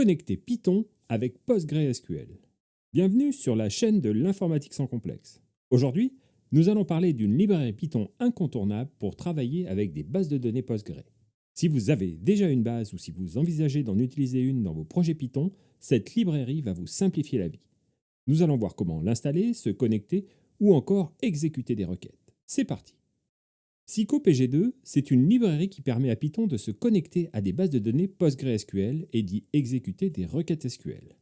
Connecter Python avec PostgreSQL. Bienvenue sur la chaîne de l'informatique sans complexe. Aujourd'hui, nous allons parler d'une librairie Python incontournable pour travailler avec des bases de données Postgre. Si vous avez déjà une base ou si vous envisagez d'en utiliser une dans vos projets Python, cette librairie va vous simplifier la vie. Nous allons voir comment l'installer, se connecter ou encore exécuter des requêtes. C'est parti! PsychoPG2, c'est une librairie qui permet à Python de se connecter à des bases de données PostgreSQL et d'y exécuter des requêtes SQL.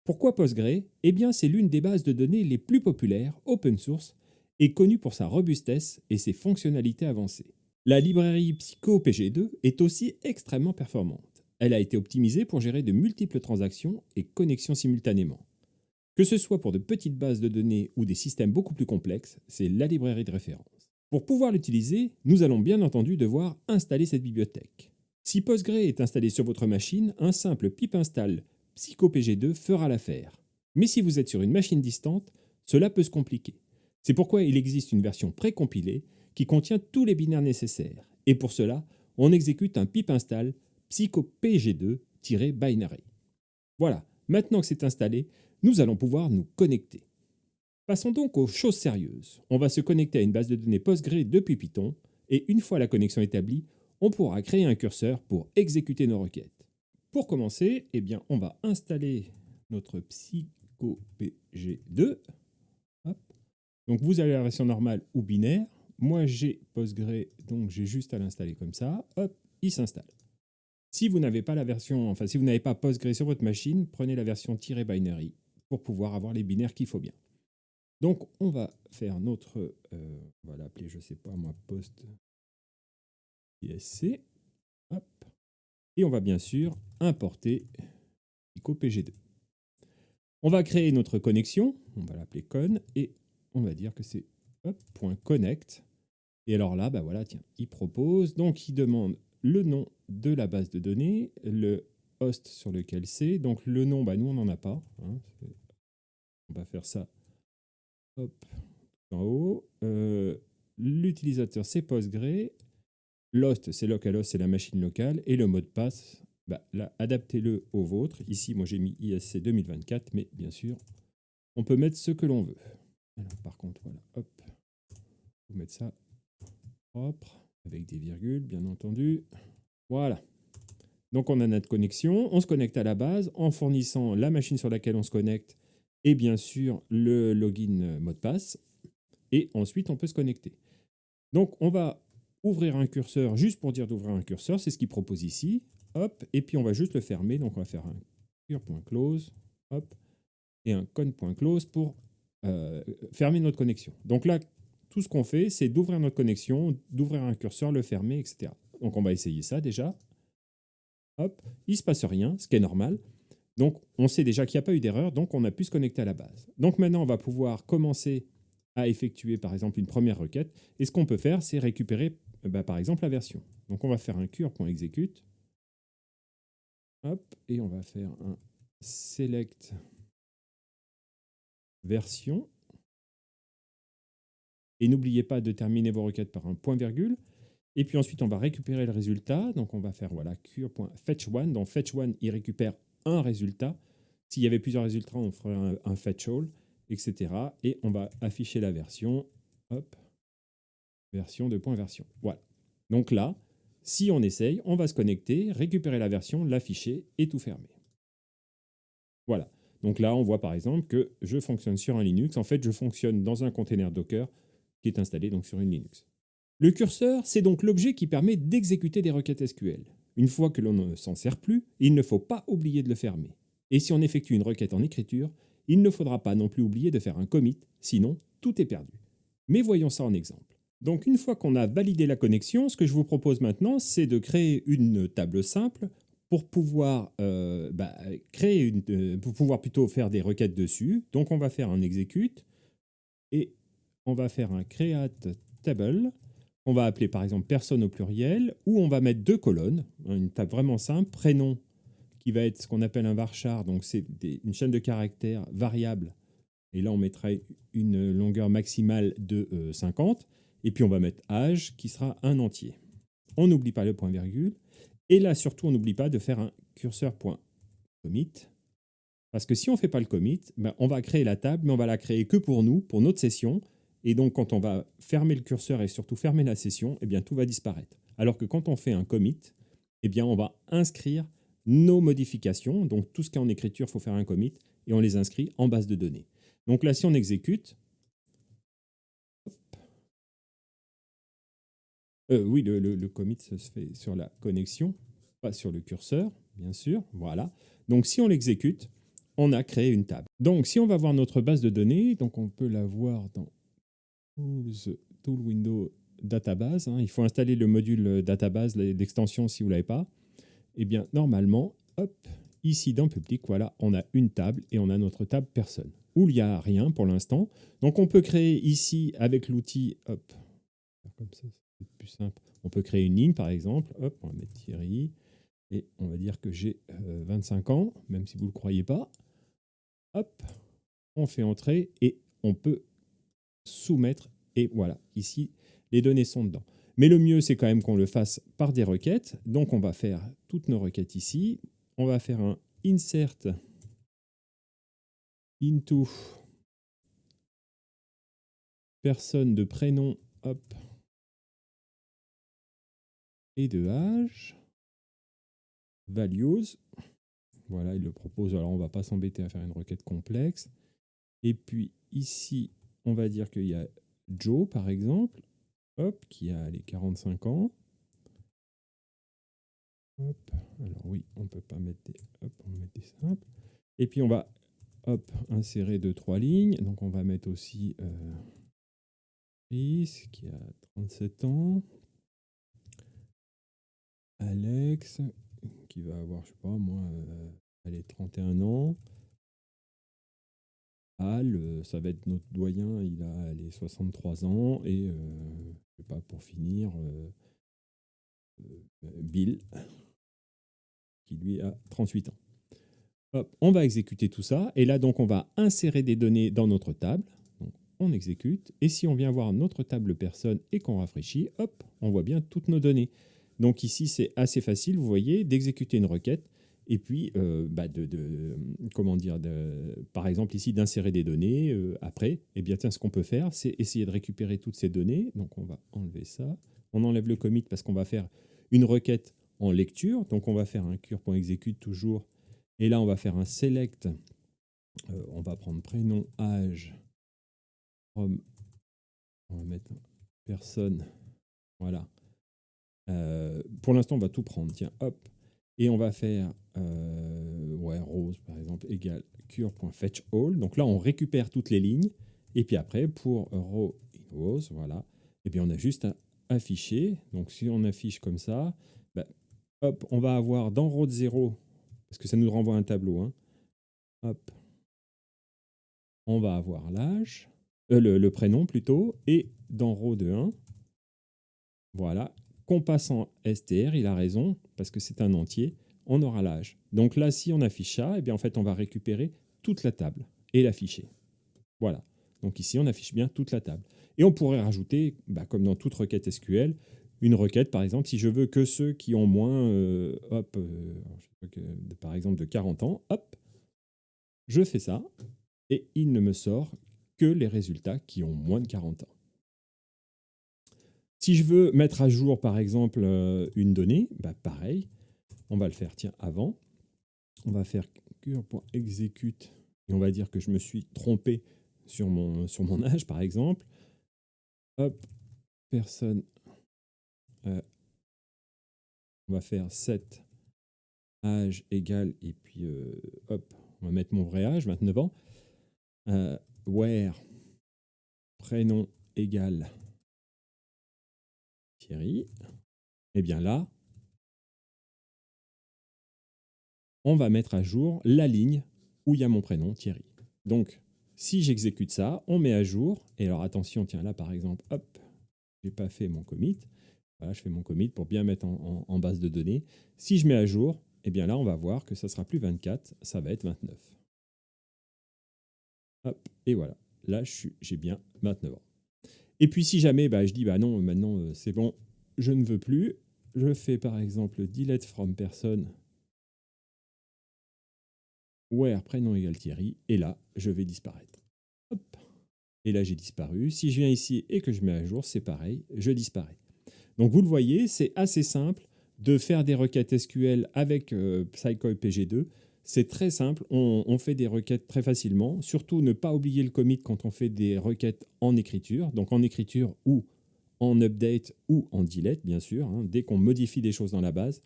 Pourquoi Postgre? Eh bien, c'est l'une des bases de données les plus populaires, open source, et connue pour sa robustesse et ses fonctionnalités avancées. La librairie PsychoPG2 est aussi extrêmement performante. Elle a été optimisée pour gérer de multiples transactions et connexions simultanément. Que ce soit pour de petites bases de données ou des systèmes beaucoup plus complexes, c'est la librairie de référence. Pour pouvoir l'utiliser, nous allons bien entendu devoir installer cette bibliothèque. Si Postgre est installé sur votre machine, un simple pip install PsychoPG2 fera l'affaire. Mais si vous êtes sur une machine distante, cela peut se compliquer. C'est pourquoi il existe une version précompilée qui contient tous les binaires nécessaires. Et pour cela, on exécute un pip install psychopg2-binary. Voilà, maintenant que c'est installé, nous allons pouvoir nous connecter. Passons donc aux choses sérieuses. On va se connecter à une base de données Postgre depuis Python, et une fois la connexion établie, on pourra créer un curseur pour exécuter nos requêtes. Pour commencer, eh bien, on va installer notre PsychoPG2. Hop. Donc vous avez la version normale ou binaire. Moi j'ai Postgre, donc j'ai juste à l'installer comme ça. Hop, il s'installe. Si vous n'avez pas la version, si vous n'avez pas Postgre sur votre machine, prenez la version -binary pour pouvoir avoir les binaires qu'il faut bien. Donc, on va faire notre, on va l'appeler, je ne sais pas moi, post ISC, hop, et on va bien sûr importer PsychoPG2. On va créer notre connexion, on va l'appeler con, et on va dire que c'est .connect. Et alors là, bah voilà, tiens, il propose, donc il demande le nom de la base de données, le host sur lequel c'est, donc le nom, bah nous on n'en a pas, hein, on va faire ça, hop, en haut. L'utilisateur, c'est Postgre. L'host, c'est localhost, c'est la machine locale. Et le mot de passe, bah, là, adaptez-le au vôtre. Ici, moi, j'ai mis ISC 2024, mais bien sûr, on peut mettre ce que l'on veut. Alors, par contre, voilà, hop, faut mettre ça propre, avec des virgules, bien entendu. Voilà. Donc, on a notre connexion. On se connecte à la base en fournissant la machine sur laquelle on se connecte et bien sûr le login mot de passe. Et ensuite, on peut se connecter. Donc, on va ouvrir un curseur juste pour dire d'ouvrir un curseur. C'est ce qu'il propose ici. Hop, et puis, on va juste le fermer. Donc, on va faire un cure.close, hop, et un con.close pour fermer notre connexion. Donc là, tout ce qu'on fait, c'est d'ouvrir notre connexion, d'ouvrir un curseur, le fermer, etc. Donc, on va essayer ça déjà. Hop, il ne se passe rien, ce qui est normal. Donc, on sait déjà qu'il n'y a pas eu d'erreur, donc on a pu se connecter à la base. Donc, maintenant, on va pouvoir commencer à effectuer, par exemple, une première requête. Et ce qu'on peut faire, c'est récupérer, par exemple, la version. Donc, on va faire un cure.execute. Hop, et on va faire un select version. Et n'oubliez pas de terminer vos requêtes par un point-virgule. Et puis ensuite, on va récupérer le résultat. Donc, on va faire voilà, cure.fetch1. Dans fetch1, il récupère un résultat. S'il y avait plusieurs résultats, on ferait un fetch all, etc. Et on va afficher la version. Hop, version de point version. Voilà. Donc là, si on essaye, on va se connecter, récupérer la version, l'afficher et tout fermer. Voilà. Donc là, on voit par exemple que je fonctionne sur un Linux. En fait, je fonctionne dans un container Docker qui est installé donc sur une Linux. Le curseur, c'est donc l'objet qui permet d'exécuter des requêtes SQL. Une fois que l'on ne s'en sert plus, il ne faut pas oublier de le fermer. Et si on effectue une requête en écriture, il ne faudra pas non plus oublier de faire un commit, sinon tout est perdu. Mais voyons ça en exemple. Donc une fois qu'on a validé la connexion, ce que je vous propose maintenant, c'est de créer une table simple pour pouvoir pour pouvoir plutôt faire des requêtes dessus. Donc on va faire un execute et on va faire un create table. On va appeler par exemple personne au pluriel, ou on va mettre deux colonnes, une table vraiment simple, prénom qui va être ce qu'on appelle un varchar, donc c'est une chaîne de caractères variable. Et là, on mettra une longueur maximale de 50. Et puis, on va mettre âge qui sera un entier. On n'oublie pas le point-virgule. Et là, surtout, on n'oublie pas de faire un curseur point commit. Parce que si on ne fait pas le commit, ben, on va créer la table, mais on va la créer que pour nous, pour notre session. Et donc, quand on va fermer le curseur et surtout fermer la session, eh bien, tout va disparaître. Alors que quand on fait un commit, eh bien, on va inscrire nos modifications. Donc, tout ce qui est en écriture, il faut faire un commit et on les inscrit en base de données. Donc là, si on exécute, oui, le commit se fait sur la connexion, pas sur le curseur, bien sûr. Voilà. Donc, si on l'exécute, on a créé une table. Donc, si on va voir notre base de données, donc on peut la voir dans Tool Window Database. Hein. Il faut installer le module Database, l'extension si vous ne l'avez pas. Eh bien, normalement, hop, ici dans Public, voilà, on a une table et on a notre table personne, où il n'y a rien pour l'instant. Donc, on peut créer ici avec l'outil, hop, comme ça, c'est plus simple. On peut créer une ligne, par exemple. Hop, on va mettre Thierry. Et on va dire que j'ai 25 ans, même si vous ne le croyez pas. Hop, on fait entrer et on peut soumettre. Et voilà, ici, les données sont dedans. Mais le mieux, c'est quand même qu'on le fasse par des requêtes. Donc, on va faire toutes nos requêtes ici. On va faire un insert into personne de prénom, hop, et de âge, values. Voilà, il le propose. Alors, on ne va pas s'embêter à faire une requête complexe. Et puis, ici, on va dire qu'il y a Joe, par exemple, hop, qui a les 45 ans. Hop, alors oui, on ne peut pas mettre des... Hop, on va mettre des simples. Et puis, on va, hop, insérer 2-3 lignes. Donc, on va mettre aussi Chris, qui a 37 ans. Alex, qui va avoir, je sais pas, moi, allez, 31 ans. Al, ça va être notre doyen, il a les 63 ans. Et, je sais pas, pour finir, Bill, qui lui a 38 ans. Hop, on va exécuter tout ça. Et là, donc, on va insérer des données dans notre table. Donc, on exécute. Et si on vient voir notre table personne et qu'on rafraîchit, hop, on voit bien toutes nos données. Donc ici, c'est assez facile, vous voyez, d'exécuter une requête. Et puis, comment dire, par exemple, ici, d'insérer des données. Après, eh bien, tiens, ce qu'on peut faire, c'est essayer de récupérer toutes ces données. Donc, on va enlever ça. On enlève le commit parce qu'on va faire une requête en lecture. Donc, on va faire un cure.execute toujours. Et là, on va faire un select. On va prendre prénom, âge, from. On va mettre personne. Voilà. Pour l'instant, on va tout prendre. Tiens, hop. Et on va faire rose, par exemple, égale cure.fetchAll. Donc là, on récupère toutes les lignes. Et puis après, pour row in rose, voilà. Et bien, on a juste à afficher. Donc, si on affiche comme ça, bah, hop, on va avoir dans row de 0, parce que ça nous renvoie un tableau, hein, hop, on va avoir l'âge, le prénom plutôt, et dans row de 1, voilà, qu'on passe en str, il a raison, parce que c'est un entier, on aura l'âge. Donc là, si on affiche ça, eh bien en fait, on va récupérer toute la table et l'afficher. Voilà. Donc ici, on affiche bien toute la table. Et on pourrait rajouter, comme dans toute requête SQL, une requête, par exemple, si je veux que ceux qui ont moins, par exemple, de 40 ans, hop, je fais ça, et il ne me sort que les résultats qui ont moins de 40 ans. Si je veux mettre à jour, par exemple, une donnée, pareil, on va le faire, tiens, avant. On va faire cure.execute et on va dire que je me suis trompé sur mon âge, par exemple. Hop, personne. On va faire 7 âge égal, et puis, hop, on va mettre mon vrai âge, 29 ans. Where prénom égal Thierry. Et bien là, on va mettre à jour la ligne où il y a mon prénom, Thierry. Donc, si j'exécute ça, on met à jour. Et alors, attention, tiens, là, par exemple, hop, je n'ai pas fait mon commit. Voilà, je fais mon commit pour bien mettre en base de données. Si je mets à jour, eh bien là, on va voir que ça ne sera plus 24, ça va être 29. Hop, et voilà. Là, j'ai bien 29 ans. Et puis, si jamais je dis, non, maintenant, c'est bon, je ne veux plus, je fais par exemple delete from person. where prénom égale Thierry, et là, je vais disparaître. Hop. Et là, j'ai disparu. Si je viens ici et que je mets à jour, c'est pareil, je disparais. Donc, vous le voyez, c'est assez simple de faire des requêtes SQL avec Psycoy PG2. C'est très simple, on fait des requêtes très facilement. Surtout, ne pas oublier le commit quand on fait des requêtes en écriture. Donc, en écriture ou en update ou en delete, bien sûr, hein, dès qu'on modifie des choses dans la base.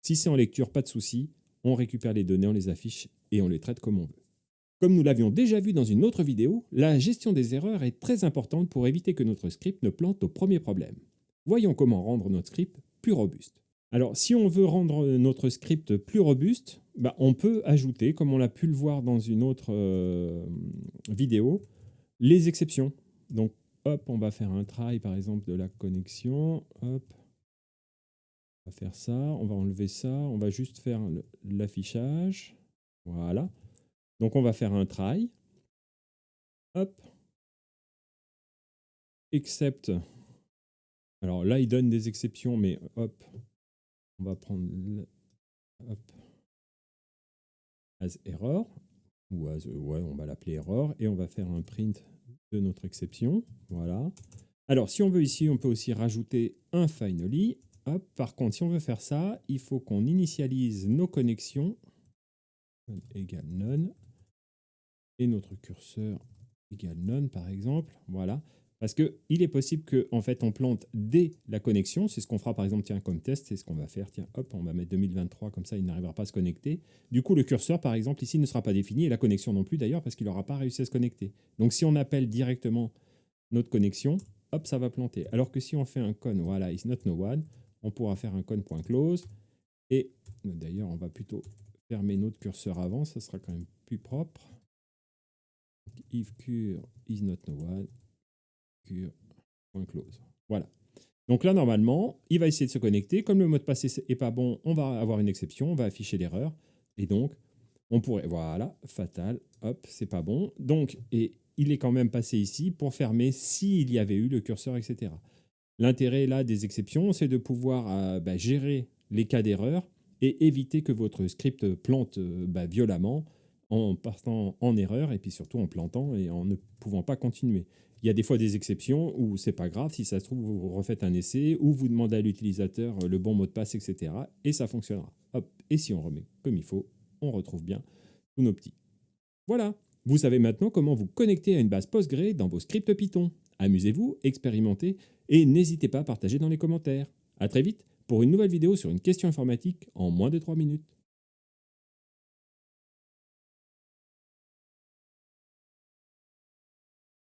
Si c'est en lecture, pas de souci, on récupère les données, on les affiche et on les traite comme on veut. Comme nous l'avions déjà vu dans une autre vidéo, la gestion des erreurs est très importante pour éviter que notre script ne plante au premier problème. Voyons comment rendre notre script plus robuste. Alors, si on veut rendre notre script plus robuste, on peut ajouter, comme on l'a pu le voir dans une autre vidéo, les exceptions. Donc, hop, on va faire un try, par exemple, de la connexion. Hop, on va faire ça, on va enlever ça, on va juste faire l'affichage. Voilà. Donc, on va faire un try. Hop. Except. Alors là, il donne des exceptions, mais hop, on va prendre hop, as error, ou as, ouais, on va l'appeler error, et on va faire un print de notre exception. Voilà. Alors, si on veut ici, on peut aussi rajouter un finally. Hop. Par contre, si on veut faire ça, il faut qu'on initialise nos connexions égale none et notre curseur égale none, par exemple. Voilà. Parce qu'il est possible qu'en fait, on plante dès la connexion. C'est ce qu'on fera, par exemple, tiens, comme test. C'est ce qu'on va faire. Tiens, hop, on va mettre 2023, comme ça, il n'arrivera pas à se connecter. Du coup, le curseur, par exemple, ici, ne sera pas défini, et la connexion non plus, d'ailleurs, parce qu'il n'aura pas réussi à se connecter. Donc, si on appelle directement notre connexion, hop, ça va planter. Alors que si on fait un con, voilà, is not no one, on pourra faire un con.close. Et d'ailleurs, on va plutôt fermer notre curseur avant, ça sera quand même plus propre. If cure is not no one, cure.close. Voilà. Donc là, normalement, il va essayer de se connecter. Comme le mot de passe n'est pas bon, on va avoir une exception, on va afficher l'erreur. Et donc, on pourrait, voilà, fatal, hop, c'est pas bon. Donc, et il est quand même passé ici pour fermer s'il y avait eu le curseur, etc. L'intérêt là des exceptions, c'est de pouvoir gérer les cas d'erreur et éviter que votre script plante violemment en partant en erreur et puis surtout en plantant et en ne pouvant pas continuer. Il y a des fois des exceptions où c'est pas grave, si ça se trouve, vous refaites un essai ou vous demandez à l'utilisateur le bon mot de passe, etc. et ça fonctionnera. Hop. Et si on remet comme il faut, on retrouve bien tous nos petits. Voilà, vous savez maintenant comment vous connecter à une base Postgre dans vos scripts Python. Amusez-vous, expérimentez et n'hésitez pas à partager dans les commentaires. À très vite pour une nouvelle vidéo sur une question informatique en moins de 3 minutes.